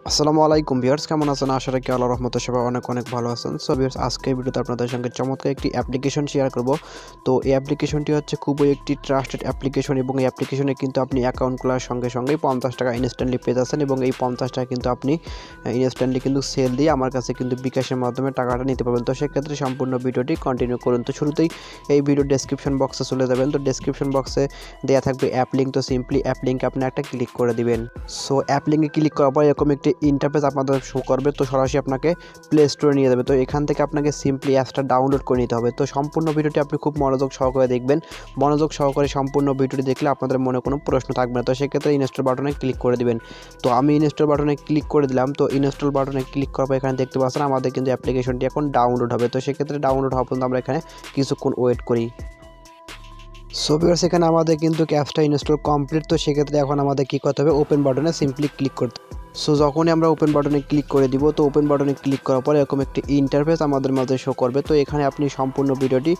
আসসালামু আলাইকুম ভিউয়ার্স, কেমন আছেন? আশা রাখি আল্লাহর রহমতে সবাই অনেক অনেক ভালো আছেন। সো ভিউয়ার্স, আজকে এই ভিডিওতে আপনাদের সঙ্গে চমৎকার একটি অ্যাপ্লিকেশন শেয়ার করব। তো এই অ্যাপ্লিকেশনটি হচ্ছে খুবই একটি ট্রাস্টেড অ্যাপ্লিকেশন এবং এই অ্যাপ্লিকেশনে কিন্তু আপনি অ্যাকাউন্ট খোলার সঙ্গে সঙ্গেই 50 টাকা ইনস্ট্যান্টলি পেয়ে যাচ্ছেন এবং এই 50 টাকা কিন্তু আপনি ইনস্ট্যান্টলি কিন্তু সেল দিয়ে আমার কাছে কিন্তু বিকাশের মাধ্যমে টাকাটা নিতে পারবেন। তো সেক্ষেত্রে সম্পূর্ণ ভিডিওটি কন্টিনিউ করুন। তো শুরুতেই এই ভিডিও ডেসক্রিপশন বক্সে চলে যাবেন। তো ডেসক্রিপশন বক্সে দেওয়া থাকবে অ্যাপ লিঙ্ক। তো সিম্পলি অ্যাপ লিঙ্কে আপনি একটা ক্লিক করে দিবেন। সো অ্যাপ লিঙ্কে ক্লিক করার পর এরকম একটি ইন্টারফেস আপনাদের শো করবে। তো সরাসরি আপনাকে প্লে স্টোরে নিয়ে যাবে। তো এখান থেকে আপনাকে সিম্পলি অ্যাপসটা ডাউনলোড করে নিতে হবে। তো সম্পূর্ণ ভিডিওটি আপনি খুব মনোযোগ সহকারে দেখবেন। মনোযোগ সহকারে সম্পূর্ণ ভিডিওটি দেখলে আপনাদের মনে কোনো প্রশ্ন থাকবে না। তো সেক্ষেত্রে ইনস্টল বাটনে ক্লিক করে দিবেন। তো আমি ইনস্টল বাটনে ক্লিক করে দিলাম। তো ইনস্টল বাটনে ক্লিক করার পর এখানে দেখতে পাচ্ছেন আমাদের কিন্তু অ্যাপ্লিকেশনটি এখন ডাউনলোড হবে। তো সেক্ষেত্রে ডাউনলোড হওয়া পর্যন্ত আমরা এখানে কিছুক্ষণ ওয়েট করি। সো ভিউয়ার্স, এখানে আমাদের কিন্তু অ্যাপসটা ইনস্টল কমপ্লিট। তো সেক্ষেত্রে এখন আমাদের কী করতে হবে, ওপেন বাটনে সিম্পলি ক্লিক করতে হবে। সো যখনই আমরা ওপেন বাটনে ক্লিক করে দিব, তো ওপেন বাটনে ক্লিক করার পর এরকম একটি ইন্টারফেস আমাদের মাঝে শো করবে। তো এখানে আপনি সম্পূর্ণ ভিডিওটি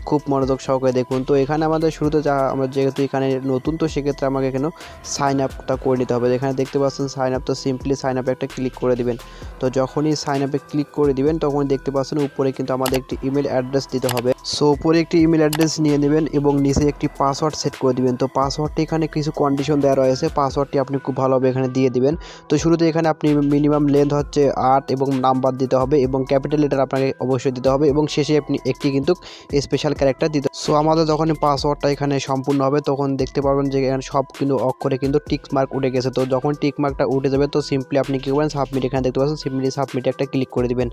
খুব মনোযোগ সহকারে দেখুন। তো এখানে আমাদের শুরুতে যা আমরা যেহেতু এখানে নতুন, তো সেক্ষেত্রে আমাকে এখানে সাইন আপটা করে নিতে হবে। এখানে দেখতে পাচ্ছেন সাইন আপ। তো সিম্পলি সাইন আপে একটা ক্লিক করে দিবেন। তো যখনই সাইন আপে ক্লিক করে দিবেন তখনই দেখতে পাচ্ছেন উপরে কিন্তু আমাদের একটি ইমেল অ্যাড্রেস দিতে হবে। সো উপরে একটি ইমেল অ্যাড্রেস নিয়ে নেবেন এবং নিচে একটি পাসওয়ার্ড সেট করে দিবেন। তো পাসওয়ার্ডটি এখানে কিছু কন্ডিশন দেওয়া রয়েছে, পাসওয়ার্ডটি আপনি খুব ভালোভাবে এখানে দিয়ে দিবেন। তো শুরুতে এখানে আপনি মিনিমাম লেন্থ হচ্ছে 8 এবং নাম্বার দিতে হবে এবং ক্যাপিটাল লেটার আপনাকে অবশ্যই দিতে হবে এবং শেষে আপনি একটি কিন্তু স্পেশাল ক্যারেক্টার দিতে। সো আমাদের যখনই পাসওয়ার্ডটা এখানে সম্পূর্ণ হবে তখন দেখতে পারবেন যে এখানে সব কিন্তু অক্ষরে কিন্তু টিক মার্ক উঠে গেছে। তো যখন টিক মার্কটা উঠে যাবে তো সিম্পলি আপনি কী করবেন, সাবমিট, এখানে দেখতে পাচ্ছেন সিম্পলি সাবমিটে একটা ক্লিক করে দিবেন।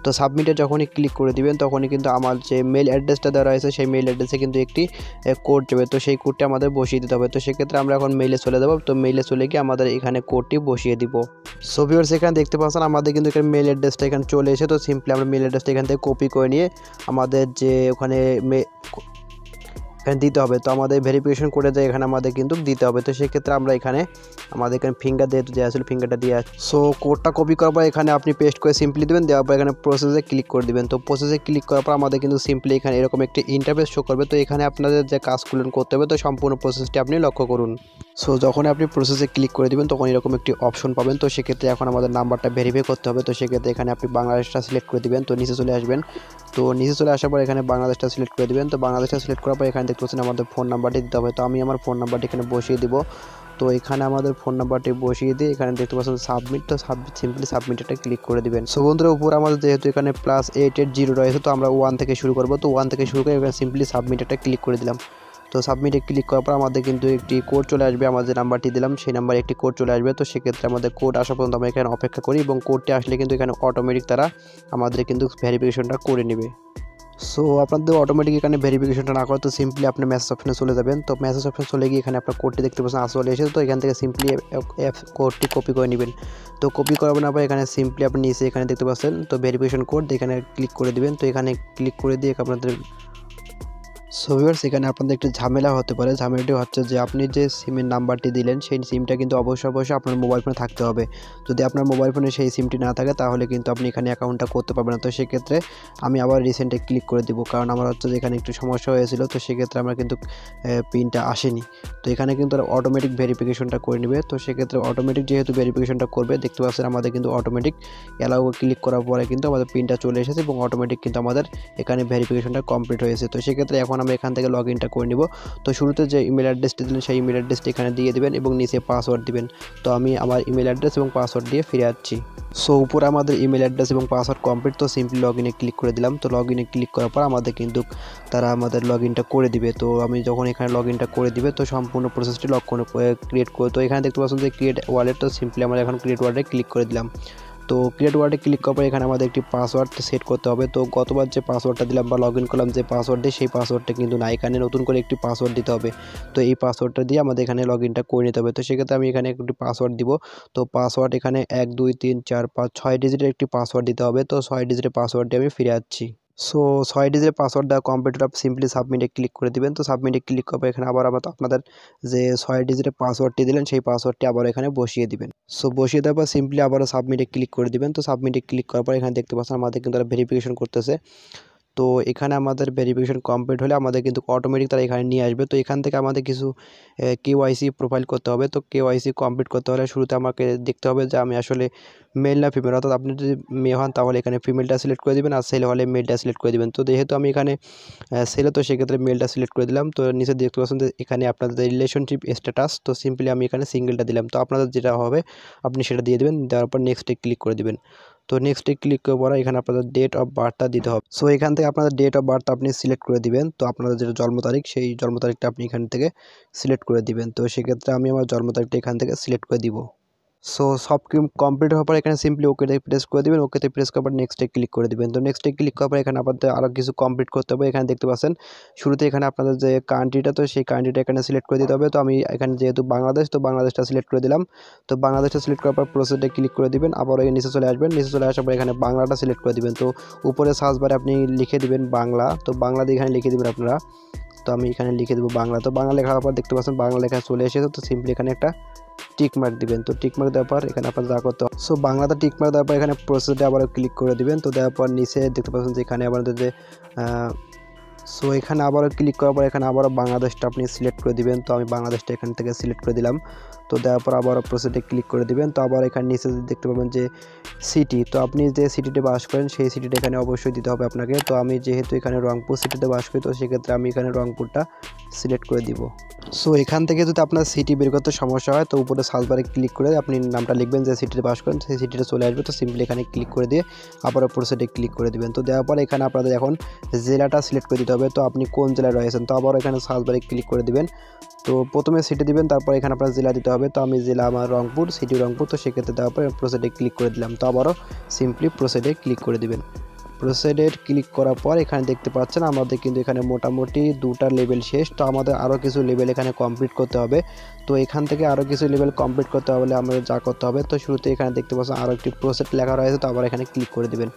তো সাবমিটে যখনই ক্লিক করে দিবেন তখনই কিন্তু আমার যে মেল অ্যাড্রেসটা দেওয়া রয়েছে সেই মেল অ্যাড্রেসে কিন্তু একটি কোড যাবে। তো সেই কোডটি আমাদের বসিয়ে দিতে হবে। তো সেক্ষেত্রে আমরা এখন মেইলে চলে যাব। তো মেইলে চলে গিয়ে আমাদের এখানে কোডটি বসিয়ে দিব। সো ভিউয়ার্স, এখানে দেখতে পাচ্ছেন আমাদের কিন্তু এখানে মেল অ্যাড্রেসটা এখানে চলে এসে। তো সিম্পলি আমরা মেল অ্যাড্রেসটা এখান থেকে কপি করে নিয়ে আমাদের যে ওখানে এখানে দিতে হবে। তো আমাদের ভেরিফিকেশন করে যায় এখানে আমাদের কিন্তু দিতে হবে। তো সেক্ষেত্রে আমরা এখানে আমাদের এখানে ফিঙ্গার দিয়ে দেওয়া আসলে ফিঙ্গারটা দিয়ে। সো কোডটা কপি করার পর এখানে আপনি পেস্ট করে সিম্পলি দেবেন, দেওয়ার পর এখানে প্রসেসে ক্লিক করে দেবেন। তো প্রসেসে ক্লিক করার পর আমাদের কিন্তু সিম্পলি এখানে এরকম একটি ইন্টারফেস শো করবে। তো এখানে আপনাদের যে কাজগুলো করতে হবে তো সম্পূর্ণ প্রসেসটি আপনি লক্ষ্য করুন। সো যখন আপনি প্রসেসে ক্লিক করে দেবেন তখন এরকম একটি অপশন পাবেন। তো সেক্ষেত্রে এখন আমাদের নাম্বারটা ভেরিফাই করতে হবে। তো সেক্ষেত্রে এখানে আপনি বাংলাদেশটা সিলেক্ট করে দিবেন। তো নিচে চলে আসবেন। তো নিচে চলে আসার পর এখানে বাংলাদেশটা সিলেক্ট করে দিবেন। তো বাংলাদেশটা সিলেক্ট করার পর এখানে দেখতে পাচ্ছেন আমাদের ফোন নাম্বারটি দিতে হবে। তো আমি আমার ফোন নাম্বারটি এখানে বসিয়ে দিব। তো এখানে আমাদের ফোন নাম্বারটি বসিয়ে দিয়ে এখানে দেখতে পাচ্ছেন সাবমিট। তো সিম্পলি সাবমিটটা ক্লিক করে দিবেন। সো বন্ধুরা, উপর আমাদের যেহেতু এখানে +88 রয়েছে তো আমরা 1 থেকে শুরু করব। তো 1 থেকে শুরু করে এখানে সিম্পলি সাবমিটটা ক্লিক করে দিলাম। তো সাবমিটে ক্লিক করার পর আমাদের কিন্তু একটি কোড চলে আসবে। আমরা যে নাম্বারটি দিলাম সেই নাম্বারে একটি কোড চলে আসবে। তো সেক্ষেত্রে আমাদের কোড আসা পর্যন্ত আমরা এখানে অপেক্ষা করি এবং কোডটি আসলে কিন্তু এখানে অটোমেটিক তারা আমাদের কিন্তু ভেরিফিকেশনটা করে নেবে। সো আপনাদের অটোমেটিক এখানে ভেরিফিকেশনটা না করে তো সিম্পলি আপনি মেসেজ অপশনে চলে যাবেন। তো মেসেজ অপশনে চলে গিয়ে এখানে আপনার কোডটি দেখতে পাচ্ছেন আসলে এসে। তো এখান থেকে সিম্পলি কোডটি কপি করে নেবেন। তো কপি করাবেন আবার এখানে সিম্পলি আপনি নিচে এখানে দেখতে পাচ্ছেন তো ভেরিফিকেশন কোড, এখানে ক্লিক করে দিবেন। তো এখানে ক্লিক করে দিয়ে আপনাদের সো ভিউয়ার্স, এখানে আপনাদের একটু ঝামেলা হতে পারে। ঝামেলাটি হচ্ছে যে আপনি যে সিমের নাম্বারটি দিলেন সেই সিমটা কিন্তু অবশ্যই আপনার মোবাইল ফোনে থাকতে হবে। যদি আপনার মোবাইল ফোনে সেই সিমটি না থাকে তাহলে কিন্তু আপনি এখানে অ্যাকাউন্টটা করতে পারবেন না। তো সেক্ষেত্রে আমি আবার রিসেন্টে ক্লিক করে দিব, কারণ আমার হচ্ছে যে এখানে একটু সমস্যা হয়েছিল। তো সেক্ষেত্রে আমার কিন্তু পিনটা আসেনি। তো এখানে কিন্তু অটোমেটিক ভেরিফিকেশনটা করে নেবে। তো সেক্ষেত্রে অটোমেটিক যেহেতু ভেরিফিকেশনটা করবে, দেখতে পাচ্ছেন আমাদের কিন্তু অটোমেটিক অ্যালাউ ক্লিক করার পরে কিন্তু আমাদের পিনটা চলে এসেছে এবং অটোমেটিক কিন্তু আমাদের এখানে ভেরিফিকেশনটা কমপ্লিট হয়েছে। তো সেক্ষেত্রে এখন আমরা এখান থেকে লগ ইনটা করে নিব। তো শুরুতে যে ইমেল অ্যাড্রেসটি দিলেন সেই ইমেল অ্যাড্রেসটি এখানে দিয়ে দিবেন এবং নিচে পাসওয়ার্ড দিবেন। তো আমি আমার ইমেল অ্যাড্রেস এবং পাসওয়ার্ড দিয়ে ফিরে আসছি। সো উপরে আমাদের ইমেল অ্যাড্রেস এবং পাসওয়ার্ড কমপ্লিট। তো সিম্পলি লগ ইনে ক্লিক করে দিলাম। তো লগ ইনে ক্লিক করার পর আমাদের কিন্তু তারা আমাদের লগ ইনটা করে দিবে। তো আমি যখন এখানে লগ ইনটা করে দিবে তো সম্পূর্ণ প্রসেসটি লক করে ক্রিয়েট করে, তো এখানে দেখতে পাচ্ছেন যে ক্রিয়েট ওয়ালেট। তো সিম্পলি আমরা এখন ক্রিয়েট ওয়ালেটে ক্লিক করে দিলাম। তো ক্রিয়েট ওয়ার্ডে ক্লিক করার পর এখানে আমাদের একটি পাসওয়ার্ড সেট করতে হবে। তো গতবার যে পাসওয়ার্ডটা দিলাম বা লগ ইন করলাম যে পাসওয়ার্ড দিয়ে সেই পাসওয়ার্ডটা কিন্তু না, এখানে নতুন করে একটি পাসওয়ার্ড দিতে হবে। তো এই পাসওয়ার্ডটা দিয়ে আমাদের এখানে লগ ইনটা করে নিতে হবে। তো সেক্ষেত্রে আমি এখানে একটি পাসওয়ার্ড দিব। তো পাসওয়ার্ড এখানে 1 2 3 4 5 6 ডিজিটের একটি পাসওয়ার্ড দিতে হবে। তো 6 ডিজিটের পাসওয়ার্ড দিয়ে আমি ফিরে আসছি। সো 6 ডিজিটের পাসওয়ার্ড দেওয়া কমপ্লিট হলে সিম্পলি সাবমিটে ক্লিক করে দিবেন। তো সাবমিটে ক্লিক করবো এখানে আবার আপনাদের যে 6 ডিজিটের পাসওয়ার্ডটি দিলেন সেই পাসওয়ার্ডটি আবার এখানে বসিয়ে দিবেন। সো বসিয়ে দেওয়ার পর সিম্পলি আবারও সাবমিটে ক্লিক করে দিবেন। তো সাবমিটে ক্লিক করার পর এখানে দেখতে পাচ্ছেন আমাদের কিন্তু তারা ভেরিফিকেশন করতেছে। তো এখানে আমাদের ভেরিফিকেশন কমপ্লিট হলে আমাদের কিন্তু অটোমেটিক তারা এখানে নিয়ে আসবে। তো এখান থেকে আমাদের কিছু কেওয়াইসি প্রোফাইল করতে হবে। তো কেওয়াইসি কমপ্লিট করতে হলে শুরুতে আমাকে দেখতে হবে যে আমি আসলে মেল না ফিমেল, অর্থাৎ আপনি যদি মেয়ে হন তাহলে এখানে ফিমেলটা সিলেক্ট করে দেবেন, আর ছেলে হলে মেলটা সিলেক্ট করে দেবেন। তো যেহেতু আমি এখানে ছেলে, তো সেক্ষেত্রে মেলটা সিলেক্ট করে দিলাম। তো নিচে দেখতে পাচ্ছেন যে এখানে আপনাদের রিলেশনশিপ স্ট্যাটাস, তো সিম্পলি আমি এখানে সিঙ্গেলটা দিলাম। তো আপনাদের যেটা হবে আপনি সেটা দিয়ে দেবেন, দেওয়ার পর নেক্সটে ক্লিক করে দেবেন। তো নেক্সটে ক্লিক করার পর এখানে আপনাদের ডেট অফ বার্থটা দিতে হবে। সো এখান থেকে আপনাদের ডেট অফ বার্থ আপনি সিলেক্ট করে দিবেন। তো আপনাদের যেটা জন্ম তারিখ, সেই জন্ম তারিখটা আপনি এখান থেকে সিলেক্ট করে দিবেন। তো সেক্ষেত্রে আমি আমার জন্ম তারিখটা এখান থেকে সিলেক্ট করে দিব। সো সব কমপ্লিট হওয়ার পর এখানে সিম্পলি ওকেতে প্রেস করে দেবেন। ওকেতে প্রেস করার পর নেক্সটে ক্লিক করে দেবেন। তো নেক্সটে ক্লিক করার পর এখানে আপনাদের আরও কিছু কমপ্লিট করতে হবে। এখানে দেখতে পাচ্ছেন শুরুতে এখানে আপনাদের যে কান্ট্রিটা, তো সেই কান্ট্রিটা এখানে সিলেক্ট করে দিতে হবে। তো আমি এখানে যেহেতু বাংলাদেশ, তো বাংলাদেশটা সিলেক্ট করে দিলাম। তো বাংলাদেশটা সিলেক্ট করার পর প্রসেসে ক্লিক করে দিবেন। আবার এই নিচে চলে আসবেন, নিচে চলে আসার পর এখানে বাংলাটা সিলেক্ট করে দিবেন। তো উপরে সার্চ বারে আপনি লিখে দিবেন বাংলা। তো বাংলা দিয়ে এখানে লিখে দেবেন আপনারা। তো আমি এখানে লিখে দেবো বাংলা। তো বাংলা লেখার পর দেখতে পাচ্ছেন বাংলা লেখা চলে এসেছে। তো সিম্পলি এখানে একটা টিক মার্ক দিবেন। তো টিক মার্ক দেওয়ার পর এখানে আপনার যা করতে হবে, সো বাংলাতে টিক মার্ক দেওয়ার পর এখানে প্রসেসে আবার ক্লিক করে দিবেন। তো দেওয়ার পর নিচে দেখতে পাচ্ছেন যে এখানে আমাদের যে সো এখানে আবারও ক্লিক করার পর এখানে আবারও বাংলাদেশটা আপনি সিলেক্ট করে দিবেন। তো আমি বাংলাদেশটা এখান থেকে সিলেক্ট করে দিলাম। তো দেওয়ার পর আবারও প্রসেসে ক্লিক করে দিবেন। তো আবার এখানে নিচে দেখতে পাবেন যে সিটি, তো আপনি যে সিটিতে বাস করেন সেই সিটিটা এখানে অবশ্যই দিতে হবে আপনাকে। তো আমি যেহেতু এখানে রংপুর সিটিতে বাস করি, তো সেক্ষেত্রে আমি এখানে রংপুরটা সিলেক্ট করে দিব। সো এখান থেকে যদি আপনার সিটি বের করতে সমস্যা হয়, তো উপরে সার্চ বারে ক্লিক করে আপনি নামটা লিখবেন যে সিটিতে বাস করেন, সেই সিটিটা চলে আসবে। তো সিম্পলি এখানে ক্লিক করে দিয়ে আবারও প্রসেসে ক্লিক করে দিবেন। তো দেওয়ার পর এখানে আপনাদের এখন জেলাটা সিলেক্ট করে দিতে হবে। তো আপনি কোন জেলায় রয়েছেন, তো আবার এখানে সার্চ বারে ক্লিক করে দিবেন। তো প্রথমে সিটি দিবেন, তারপর এখানে আপনার জেলা দিতে হবে। তো আমি জেলা আমার রংপুর, সিটি রংপুর। তো সেক্ষেত্রে দেওয়ার পর প্রসেসে ক্লিক করে দিলাম। তো আবারও সিম্পলি প্রসেসে ক্লিক করে দিবেন। প্রসেডের ক্লিক করার পর এখানে দেখতে পাচ্ছেন আমাদের কিন্তু এখানে মোটামুটি 2টা লেভেল শেষ। তো আমাদের আরও কিছু লেভেল এখানে কমপ্লিট করতে হবে। তো এখান থেকে আরও কিছু লেভেল কমপ্লিট করতে হলে আমাদের যা করতে হবে, তো শুরুতে এখানে দেখতে পাচ্ছেন আরও একটি প্রসেড লেখা রয়েছে। তো আবার এখানে ক্লিক করে দিবেন।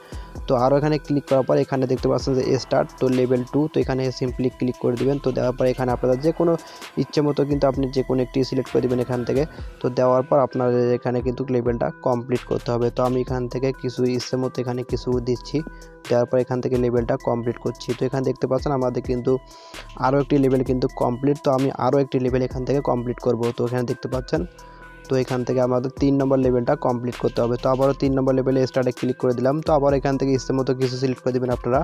তো আরও এখানে ক্লিক করার পর এখানে দেখতে পাচ্ছেন যে স্টার্ট, তো লেভেল 2। তো এখানে সিম্পলি ক্লিক করে দিবেন। তো দেওয়ার পর এখানে আপনাদের যে কোনো ইচ্ছে মতো কিন্তু আপনি যে কোনো একটি সিলেক্ট করে দেবেন এখান থেকে। তো দেওয়ার পর আপনাদের এখানে কিন্তু লেভেলটা কমপ্লিট করতে হবে। তো আমি এখান থেকে কিছু ইচ্ছে মতো এখানে কিছু দিচ্ছি, দেওয়ার পর এখান থেকে লেভেলটা কমপ্লিট করছি। তো এখানে দেখতে পাচ্ছেন আমাদের কিন্তু আরও একটি লেভেল কিন্তু কমপ্লিট। তো আমি আরও একটি লেভেল এখান থেকে কমপ্লিট করব। তো এখানে দেখতে পাচ্ছেন, তো এখান থেকে আমাদের 3 নম্বর লেভেলটা কমপ্লিট করতে হবে। তো আবারও 3 নম্বর লেভেলে স্টার্টে ক্লিক করে দিলাম। তো আবার এখান থেকে ইচ্ছে মতো কিছু সিলেক্ট করে দেবেন আপনারা।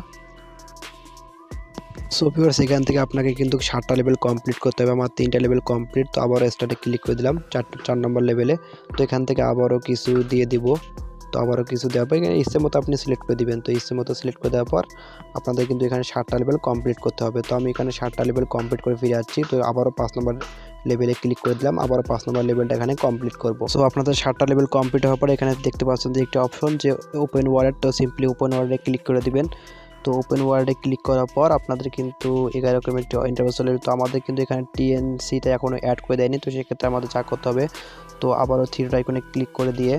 সো ভিউয়ার্স, এখান থেকে আপনাকে কিন্তু 7টা লেভেল কমপ্লিট করতে হবে। আমার 3টা লেভেল কমপ্লিট। তো আবারও স্টার্টে ক্লিক করে দিলাম 4 নম্বর লেভেলে। তো এখান থেকে আবারও কিছু দিয়ে দিব। তো আবারও কিছু দেওয়ার পর এখানে ইচ্ছে মতো আপনি সিলেক্ট করে দিবেন। তো ইচ্ছে মতো সিলেক্ট করে দেওয়ার পর আপনাদের কিন্তু এখানে 7টা লেভেল কমপ্লিট করতে হবে। তো আমি এখানে 7টা লেভেল কমপ্লিট করে ফিরে আসছি। তো আবারও 5 নম্বর লেভেলে ক্লিক করে দিলাম। আবারও 5 নম্বর লেভেলটা এখানে কমপ্লিট করব। সো আপনাদের 7টা লেভেল কমপ্লিট হওয়ার পর এখানে দেখতে পাচ্ছেন যে একটি অপশন যে ওপেন ওয়ালেট। তো সিম্পলি ওপেন ওয়ালেটে ক্লিক করে দিবেন। তো ওপেন ওয়ার্ল্ডে ক্লিক করার পর আপনাদের কিন্তু এরকম একটি ইন্টারফেস চলে। তো আমাদের কিন্তু এখানে টিএনসিটা এখনও অ্যাড করে দেয়নি। তো সেক্ষেত্রে আমাদের যা করতে হবে, তো আবারও থ্রি আইকনে ক্লিক করে দিয়ে,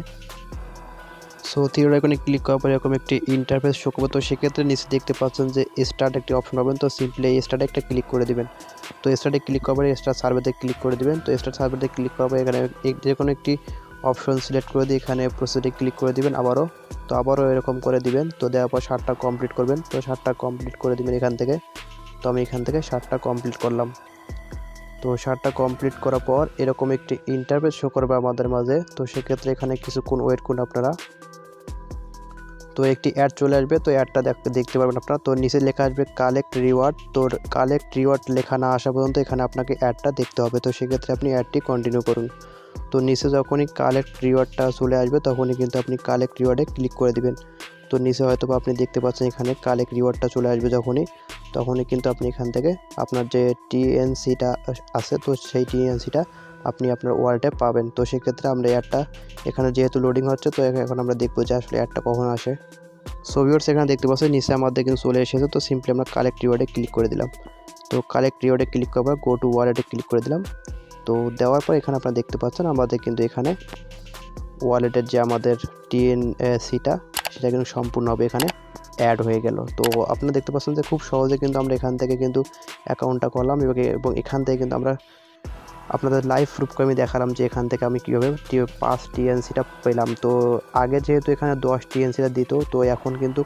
সো থ্রি আইকনে ক্লিক করার পর এরকম একটি ইন্টারফেস শো করবে। তো সেক্ষেত্রে নিচে দেখতে পাচ্ছেন যে স্টার্ট একটি অপশন পাবেন। তো সিম্পলি স্টার্টে একটা ক্লিক করে দেবেন। তো স্টার্টে ক্লিক করার পরে স্টার্ট সার্ভেতে ক্লিক করে দেবেন। তো স্টার্ট সার্ভেতে ক্লিক করার পর এখানে যে কোনো একটি অপশন সিলেক্ট করে দিয়ে এখানে প্রসেসে ক্লিক করে দিবেন আবারও। তো আবারও এরকম করে দিবেন। তো দেওয়ার পর 7টা কমপ্লিট করবেন। তো 7টা কমপ্লিট করে দিবেন এখান থেকে। তো আমি এখান থেকে 7টা কমপ্লিট করলাম। তো 7টা কমপ্লিট করার পর এরকম একটি ইন্টারফেস শো করবে আমাদের মাঝে। তো সেক্ষেত্রে এখানে কিছুক্ষণ ওয়েট করুন আপনারা। তো একটি অ্যাড চলে আসবে। তো অ্যাডটা দেখতে পারবেন আপনারা। তো নিচে লেখা আসবে কালেক্ট রিওয়ার্ড। তো কালেক্ট রিওয়ার্ড লেখা না আসা পর্যন্ত এখানে আপনাকে অ্যাডটা দেখতে হবে। তো সেক্ষেত্রে আপনি অ্যাডটি কন্টিনিউ করুন। তো নিচে যখনই কালেক্ট রিওয়ার্ডটা চলে আসবে তখনই কিন্তু আপনি কালেক্ট রিওয়ার্ডে ক্লিক করে দিবেন। তো নিচে হয়তো আপনি দেখতে পাচ্ছেন এখানে কালেক্ট রিওয়ার্ডটা চলে আসবে তখনই কিন্তু আপনি এখান থেকে আপনার যে টিএনসিটা আছে, তো সেই টিএনসিটা আপনি আপনার ওয়ালেটে পাবেন। তো সেক্ষেত্রে আমরা অ্যাডটা এখানে যেহেতু লোডিং হচ্ছে, তো এখন আমরা দেখবো যে আসলে অ্যাডটা কখন আসে। সো ভিউয়ার্স, এখানে দেখতে পাচ্ছেন নিচে আমাদের কিন্তু চলে এসেছে। তো সিম্পলি আমরা কালেক্ট রিওয়ার্ডে ক্লিক করে দিলাম। তো কালেক্ট রিওয়ার্ডে ক্লিক করার পর গো টু ওয়ালেটে ক্লিক করে দিলাম। তো দেওয়ার পর এখানে আপনারা দেখতে পাচ্ছেন আমাদের কিন্তু এখানে ওয়ালেটের যে আমাদের টিএনসিটা সেটা কিন্তু সম্পূর্ণভাবে এখানে অ্যাড হয়ে গেল। তো আপনারা দেখতে পাচ্ছেন যে খুব সহজে কিন্তু আমরা এখান থেকে কিন্তু অ্যাকাউন্টটা করলাম এবং এখান থেকে কিন্তু আমরা আপনাদের লাইভ প্রুফকে আমি দেখালাম যে এখান থেকে আমি কীভাবে 5 টিএনসিটা পেলাম। তো আগে যেহেতু এখানে 10 টিএনসিটা দিত, তো এখন কিন্তু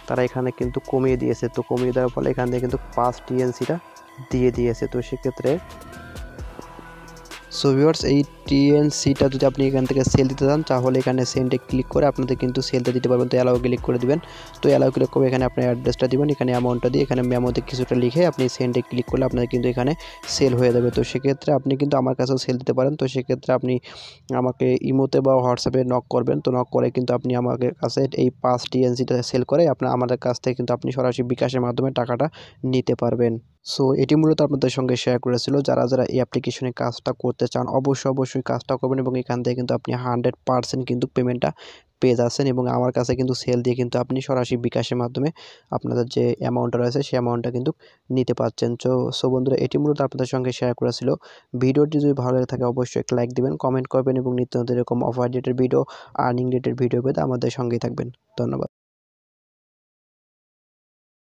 তারা এখানে কিন্তু কমিয়ে দিয়েছে। তো কমিয়ে দেওয়ার ফলে এখান থেকে কিন্তু 5 টিএনসিটা দিয়ে দিয়েছে। তো সেক্ষেত্রে সো ভিউয়ার্স, এই টিএনসিটা যদি আপনি এখান থেকে সেল দিতে চান তাহলে এখানে সেন্ডে ক্লিক করে আপনাদের কিন্তু সেলটা দিতে পারবেন। তো অ্যালাউ ক্লিক করে দিবেন। তো অ্যালাউ ক্লিক করে এখানে আপনার অ্যাড্রেসটা দিবেন, এখানে অ্যামাউন্টটা দিয়ে এখানে মেমোতে কিছুটা লিখে আপনি সেন্ডে ক্লিক করলে আপনার কিন্তু এখানে সেল হয়ে যাবে। তো সেক্ষেত্রে আপনি কিন্তু আমার কাছেও সেল দিতে পারেন। তো সেক্ষেত্রে আপনি আমাকে ইমোতে বা হোয়াটসঅ্যাপে নক করবেন। তো নক করে কিন্তু আপনি আমাদের কাছে এই 5 টিএনসিটা সেল করে আমাদের কাছ থেকে কিন্তু আপনি সরাসরি বিকাশের মাধ্যমে টাকাটা নিতে পারবেন। সো এটি মূলত আপনাদের সঙ্গে শেয়ার করেছিল। যারা এই অ্যাপ্লিকেশনে কাজটা করতে চান অবশ্যই কাজটা করবেন এবং এখান থেকে কিন্তু আপনি 100% কিন্তু পেমেন্টটা পেয়ে যাচ্ছেন এবং আমার কাছে কিন্তু সেল দিয়ে কিন্তু আপনি সরাসরি বিকাশের মাধ্যমে আপনাদের যে অ্যামাউন্টটা রয়েছে সেই অ্যামাউন্টটা কিন্তু নিতে পারছেন। সো বন্ধুরা, এটি মূলত আপনাদের সঙ্গে শেয়ার করেছিল। ভিডিওটি যদি ভালো লেগে থাকে অবশ্যই একটা লাইক দিবেন, কমেন্ট করবেন এবং নিত্য নতুন এরকম offer related video, earning related video পেতে আমাদের সঙ্গেই থাকবেন। ধন্যবাদ।